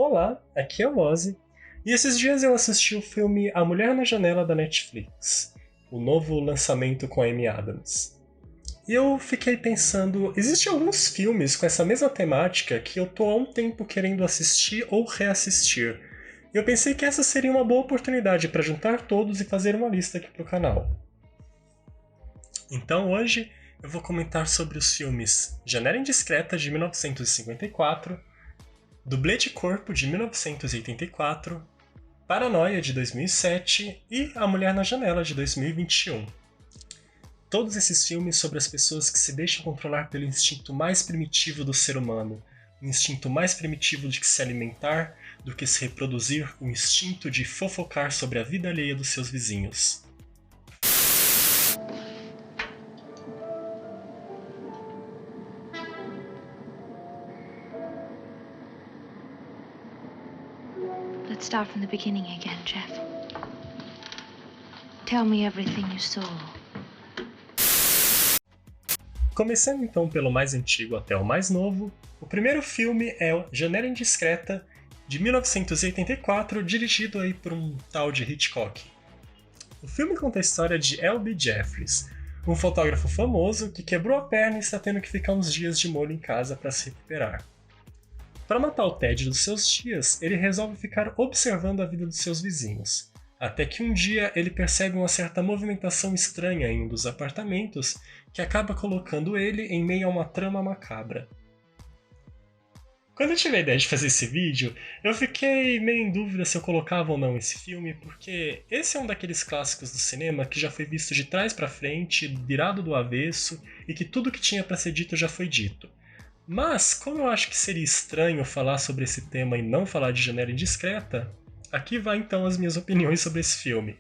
Olá, aqui é o Ozzy, e esses dias eu assisti o filme A Mulher na Janela da Netflix, o novo lançamento com a Amy Adams. E eu fiquei pensando, existem alguns filmes com essa mesma temática que eu tô há um tempo querendo assistir ou reassistir. E eu pensei que essa seria uma boa oportunidade para juntar todos e fazer uma lista aqui pro canal. Então hoje eu vou comentar sobre os filmes Janela Indiscreta de 1954, Dublê de Corpo, de 1984, Paranoia, de 2007 e A Mulher na Janela, de 2021. Todos esses filmes sobre as pessoas que se deixam controlar pelo instinto mais primitivo do ser humano, o instinto mais primitivo de que se alimentar do que se reproduzir, o instinto de fofocar sobre a vida alheia dos seus vizinhos. Let's start from the beginning again, Jeff. Tell me everything you saw. Começando então pelo mais antigo até o mais novo, o primeiro filme é o Janela Indiscreta, de 1984, dirigido aí por um tal de Hitchcock. O filme conta a história de L.B. Jeffries, um fotógrafo famoso que quebrou a perna e está tendo que ficar uns dias de molho em casa para se recuperar. Para matar o tédio dos seus dias, ele resolve ficar observando a vida dos seus vizinhos, até que um dia ele percebe uma certa movimentação estranha em um dos apartamentos que acaba colocando ele em meio a uma trama macabra. Quando eu tive a ideia de fazer esse vídeo, eu fiquei meio em dúvida se eu colocava ou não esse filme, porque esse é um daqueles clássicos do cinema que já foi visto de trás para frente, virado do avesso, e que tudo que tinha para ser dito já foi dito. Mas, como eu acho que seria estranho falar sobre esse tema e não falar de Janela Indiscreta, aqui vai então as minhas opiniões sobre esse filme.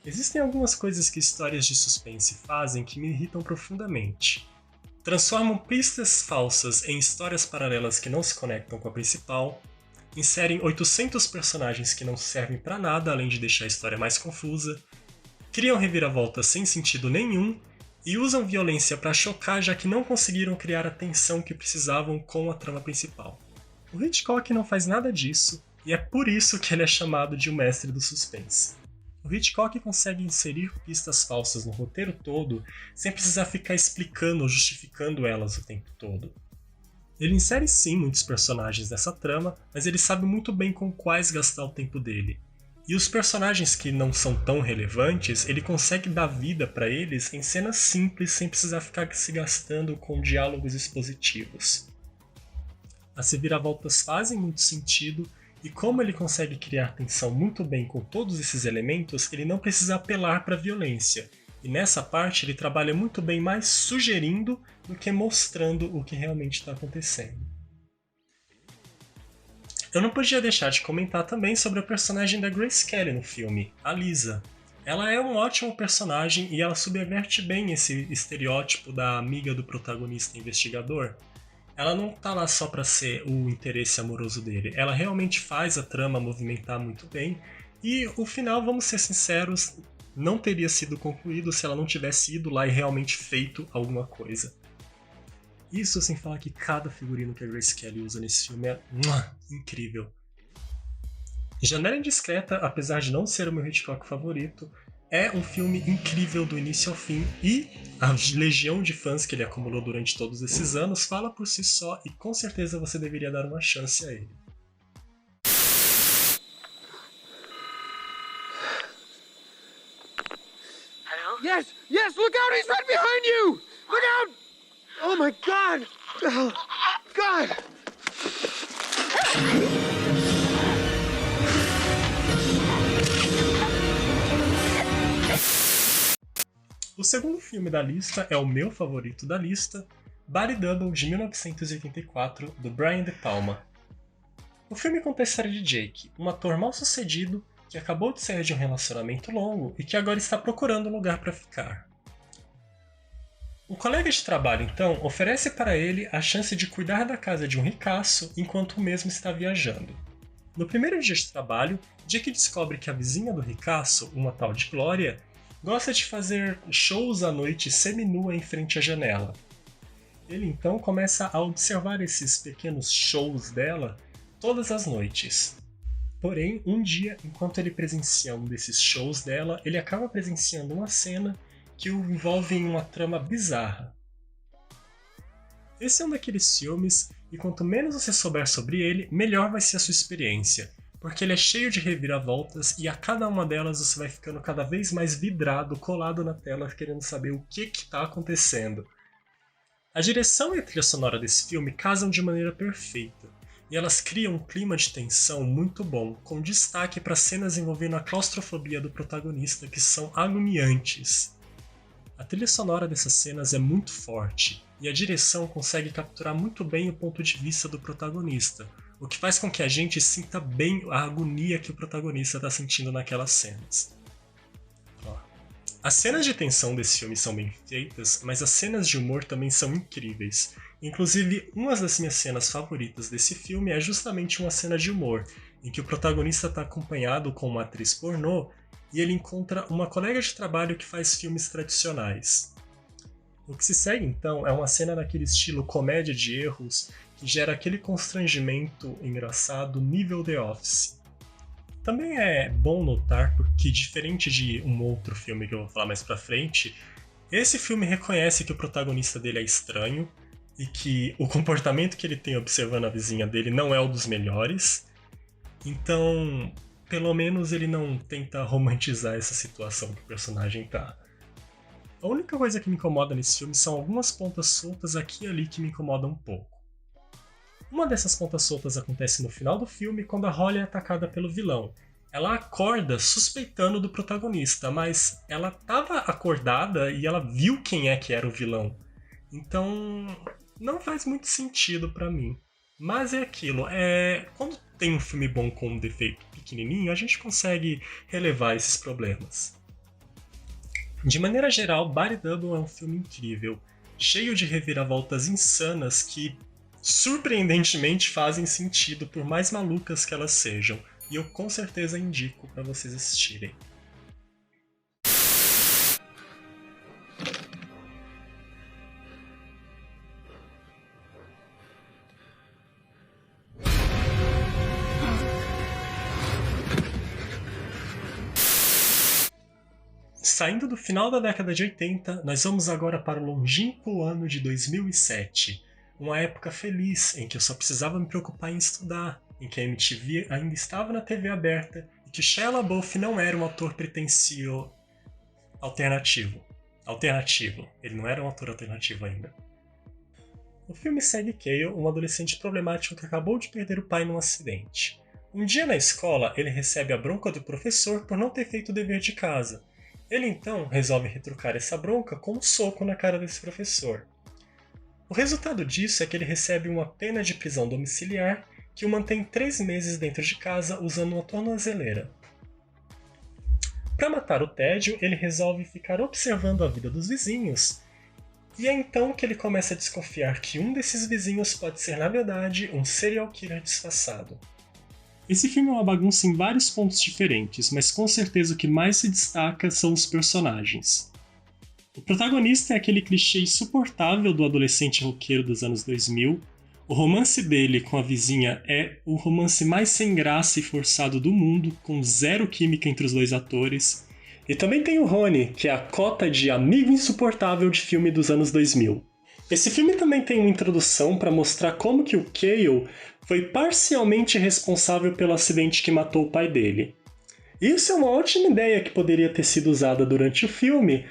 Existem algumas coisas que histórias de suspense fazem que me irritam profundamente. Transformam pistas falsas em histórias paralelas que não se conectam com a principal, inserem 800 personagens que não servem pra nada além de deixar a história mais confusa, criam reviravoltas sem sentido nenhum e usam violência para chocar já que não conseguiram criar a tensão que precisavam com a trama principal. O Hitchcock não faz nada disso, e é por isso que ele é chamado de o mestre do suspense. O Hitchcock consegue inserir pistas falsas no roteiro todo sem precisar ficar explicando ou justificando elas o tempo todo. Ele insere sim muitos personagens nessa trama, mas ele sabe muito bem com quais gastar o tempo dele. E os personagens que não são tão relevantes, ele consegue dar vida para eles em cenas simples sem precisar ficar se gastando com diálogos expositivos. As reviravoltas fazem muito sentido, e como ele consegue criar tensão muito bem com todos esses elementos, ele não precisa apelar para a violência. E nessa parte ele trabalha muito bem mais sugerindo do que mostrando o que realmente está acontecendo. Eu não podia deixar de comentar também sobre a personagem da Grace Kelly no filme, a Lisa. Ela é um ótimo personagem e ela subverte bem esse estereótipo da amiga do protagonista investigador. Ela não tá lá só pra ser o interesse amoroso dele, ela realmente faz a trama movimentar muito bem, e o final, vamos ser sinceros, não teria sido concluído se ela não tivesse ido lá e realmente feito alguma coisa. Isso sem falar que cada figurino que a Grace Kelly usa nesse filme é incrível. Janela Indiscreta, apesar de não ser o meu Hitchcock favorito, é um filme incrível do início ao fim e a legião de fãs que ele acumulou durante todos esses anos fala por si só e com certeza você deveria dar uma chance a ele. Hello? Yes, look out, he's right behind you! Look out! Oh my God! Oh, God! O segundo filme da lista é o meu favorito da lista, Body Double, de 1984, do Brian De Palma. O filme conta a história de Jake, um ator mal-sucedido que acabou de sair de um relacionamento longo e que agora está procurando um lugar para ficar. O colega de trabalho, então, oferece para ele a chance de cuidar da casa de um ricaço enquanto o mesmo está viajando. No primeiro dia de trabalho, Jake descobre que a vizinha do ricaço, uma tal de Glória, gosta de fazer shows à noite seminua em frente à janela. Ele então começa a observar esses pequenos shows dela todas as noites. Porém, um dia, enquanto ele presencia um desses shows dela, ele acaba presenciando uma cena que o envolve em uma trama bizarra. Esse é um daqueles filmes, e quanto menos você souber sobre ele, melhor vai ser a sua experiência, porque ele é cheio de reviravoltas e a cada uma delas você vai ficando cada vez mais vidrado, colado na tela, querendo saber o que está acontecendo. A direção e a trilha sonora desse filme casam de maneira perfeita, e elas criam um clima de tensão muito bom, com destaque para cenas envolvendo a claustrofobia do protagonista, que são agoniantes. A trilha sonora dessas cenas é muito forte, e a direção consegue capturar muito bem o ponto de vista do protagonista, o que faz com que a gente sinta bem a agonia que o protagonista está sentindo naquelas cenas. As cenas de tensão desse filme são bem feitas, mas as cenas de humor também são incríveis. Inclusive, uma das minhas cenas favoritas desse filme é justamente uma cena de humor, em que o protagonista está acompanhado com uma atriz pornô e ele encontra uma colega de trabalho que faz filmes tradicionais. O que se segue então é uma cena naquele estilo comédia de erros que gera aquele constrangimento engraçado nível The Office. Também é bom notar porque, diferente de um outro filme que eu vou falar mais pra frente, esse filme reconhece que o protagonista dele é estranho e que o comportamento que ele tem observando a vizinha dele não é o dos melhores. Então, pelo menos ele não tenta romantizar essa situação que o personagem tá. A única coisa que me incomoda nesse filme são algumas pontas soltas aqui e ali que me incomodam um pouco. Uma dessas pontas soltas acontece no final do filme, quando a Holly é atacada pelo vilão. Ela acorda suspeitando do protagonista, mas ela estava acordada e ela viu quem é que era o vilão. Então, não faz muito sentido pra mim. Mas é aquilo, quando tem um filme bom com um defeito pequenininho, a gente consegue relevar esses problemas. De maneira geral, Body Double é um filme incrível, cheio de reviravoltas insanas que surpreendentemente fazem sentido por mais malucas que elas sejam, e eu com certeza indico para vocês assistirem. Saindo do final da década de 80, nós vamos agora para o longínquo ano de 2007. Uma época feliz, em que eu só precisava me preocupar em estudar, em que a MTV ainda estava na TV aberta e que Shia LaBeouf não era um ator pretensioso alternativo. Ele não era um ator alternativo ainda. O filme segue Cale, um adolescente problemático que acabou de perder o pai num acidente. Um dia na escola, ele recebe a bronca do professor por não ter feito o dever de casa. Ele então resolve retrucar essa bronca com um soco na cara desse professor. O resultado disso é que ele recebe uma pena de prisão domiciliar que o mantém 3 meses dentro de casa usando uma tornozeleira. Para matar o tédio, ele resolve ficar observando a vida dos vizinhos, e é então que ele começa a desconfiar que um desses vizinhos pode ser, na verdade, um serial killer disfarçado. Esse filme é uma bagunça em vários pontos diferentes, mas com certeza o que mais se destaca são os personagens. O protagonista é aquele clichê insuportável do adolescente roqueiro dos anos 2000. O romance dele com a vizinha é o romance mais sem graça e forçado do mundo, com zero química entre os dois atores. E também tem o Rony, que é a cota de amigo insuportável de filme dos anos 2000. Esse filme também tem uma introdução para mostrar como que o Cale foi parcialmente responsável pelo acidente que matou o pai dele. Isso é uma ótima ideia que poderia ter sido usada durante o filme,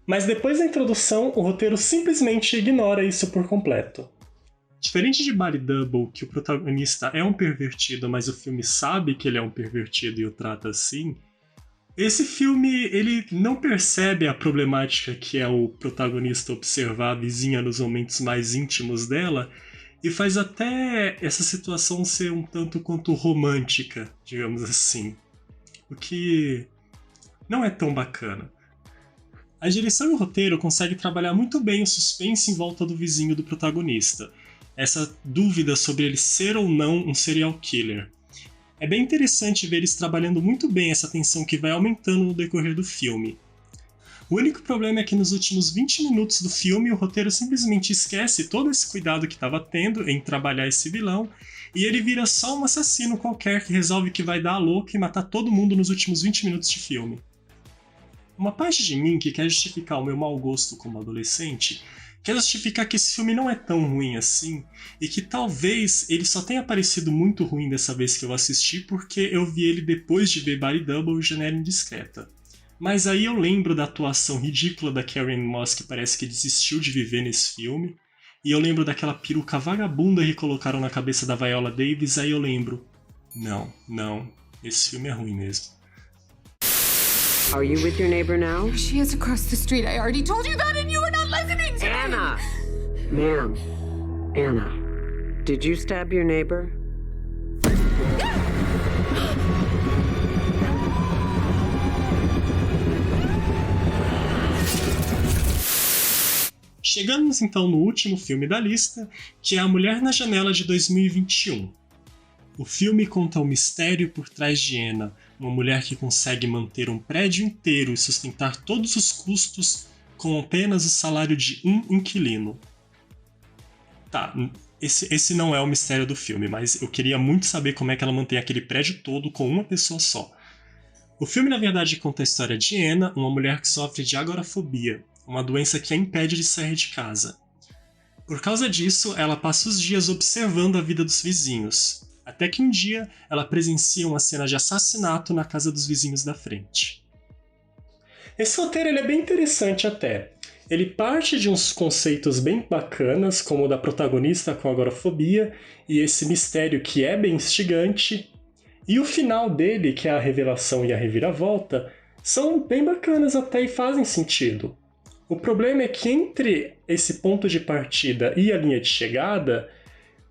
mas depois da introdução, o roteiro simplesmente ignora isso por completo. Diferente de Body Double, que o protagonista é um pervertido, mas o filme sabe que ele é um pervertido e o trata assim, esse filme ele não percebe a problemática que é o protagonista observar a vizinha nos momentos mais íntimos dela e faz até essa situação ser um tanto quanto romântica, digamos assim. O que não é tão bacana. A direção e o roteiro conseguem trabalhar muito bem o suspense em volta do vizinho do protagonista. Essa dúvida sobre ele ser ou não um serial killer. É bem interessante ver eles trabalhando muito bem essa tensão que vai aumentando no decorrer do filme. O único problema é que nos últimos 20 minutos do filme o roteiro simplesmente esquece todo esse cuidado que estava tendo em trabalhar esse vilão e ele vira só um assassino qualquer que resolve que vai dar a louca e matar todo mundo nos últimos 20 minutos de filme. Uma parte de mim que quer justificar o meu mau gosto como adolescente quer justificar que esse filme não é tão ruim assim e que talvez ele só tenha parecido muito ruim dessa vez que eu assisti porque eu vi ele depois de ver Body Double e Janela Indiscreta. Mas aí eu lembro da atuação ridícula da Carrie Moss que parece que desistiu de viver nesse filme, e eu lembro daquela peruca vagabunda que colocaram na cabeça da Viola Davis, aí eu lembro, não, esse filme é ruim mesmo. Are you with your neighbor now? She is across the street. I already told you that and you were not listening to Anna! Ma'am, Anna, did you stab your neighbor? Chegamos então no último filme da lista, que é A Mulher na Janela de 2021. O filme conta o mistério por trás de Anna, uma mulher que consegue manter um prédio inteiro e sustentar todos os custos com apenas o salário de um inquilino. Tá, esse não é o mistério do filme, mas eu queria muito saber como é que ela mantém aquele prédio todo com uma pessoa só. O filme, na verdade, conta a história de Anna, uma mulher que sofre de agorafobia, uma doença que a impede de sair de casa. Por causa disso, ela passa os dias observando a vida dos vizinhos, até que um dia ela presencia uma cena de assassinato na casa dos vizinhos da frente. Esse roteiro ele é bem interessante até. Ele parte de uns conceitos bem bacanas, como o da protagonista com agorafobia e esse mistério que é bem instigante, e o final dele, que é a revelação e a reviravolta, são bem bacanas até e fazem sentido. O problema é que entre esse ponto de partida e a linha de chegada,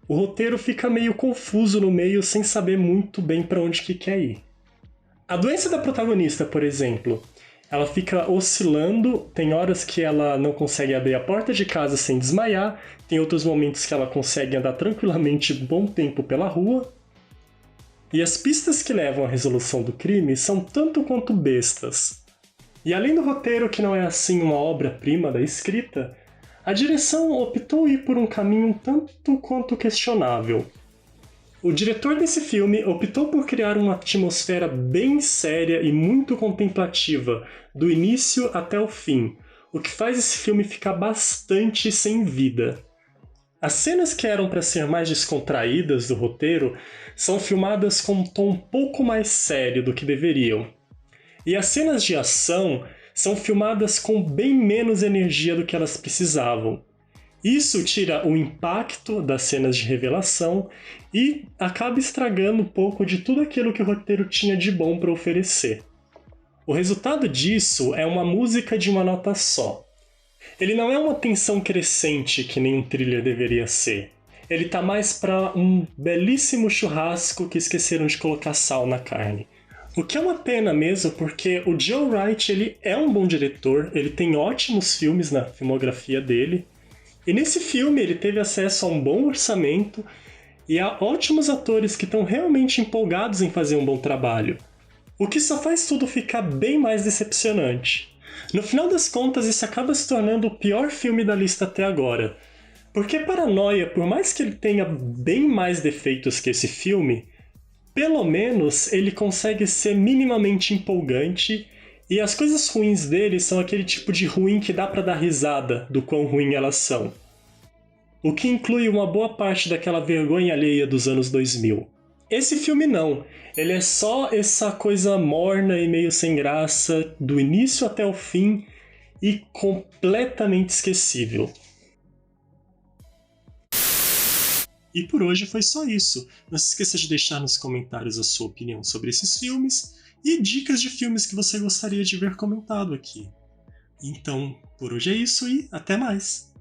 o roteiro fica meio confuso no meio sem saber muito bem para onde que quer ir. A doença da protagonista, por exemplo, ela fica oscilando, tem horas que ela não consegue abrir a porta de casa sem desmaiar, tem outros momentos que ela consegue andar tranquilamente um bom tempo pela rua, e as pistas que levam à resolução do crime são tanto quanto bestas. E além do roteiro que não é assim uma obra-prima da escrita, a direção optou ir por um caminho um tanto quanto questionável. O diretor desse filme optou por criar uma atmosfera bem séria e muito contemplativa, do início até o fim, o que faz esse filme ficar bastante sem vida. As cenas que eram para ser mais descontraídas do roteiro são filmadas com um tom um pouco mais sério do que deveriam. E as cenas de ação são filmadas com bem menos energia do que elas precisavam. Isso tira o impacto das cenas de revelação e acaba estragando um pouco de tudo aquilo que o roteiro tinha de bom para oferecer. O resultado disso é uma música de uma nota só. Ele não é uma tensão crescente que nem um thriller deveria ser. Ele tá mais para um belíssimo churrasco que esqueceram de colocar sal na carne. O que é uma pena mesmo, porque o Joe Wright ele é um bom diretor, ele tem ótimos filmes na filmografia dele, e nesse filme ele teve acesso a um bom orçamento e a ótimos atores que estão realmente empolgados em fazer um bom trabalho, o que só faz tudo ficar bem mais decepcionante. No final das contas, isso acaba se tornando o pior filme da lista até agora, porque Paranoia, por mais que ele tenha bem mais defeitos que esse filme, pelo menos ele consegue ser minimamente empolgante e as coisas ruins dele são aquele tipo de ruim que dá pra dar risada do quão ruim elas são. O que inclui uma boa parte daquela vergonha alheia dos anos 2000. Esse filme não, ele é só essa coisa morna e meio sem graça do início até o fim e completamente esquecível. E por hoje foi só isso. Não se esqueça de deixar nos comentários a sua opinião sobre esses filmes e dicas de filmes que você gostaria de ver comentado aqui. Então, por hoje é isso e até mais!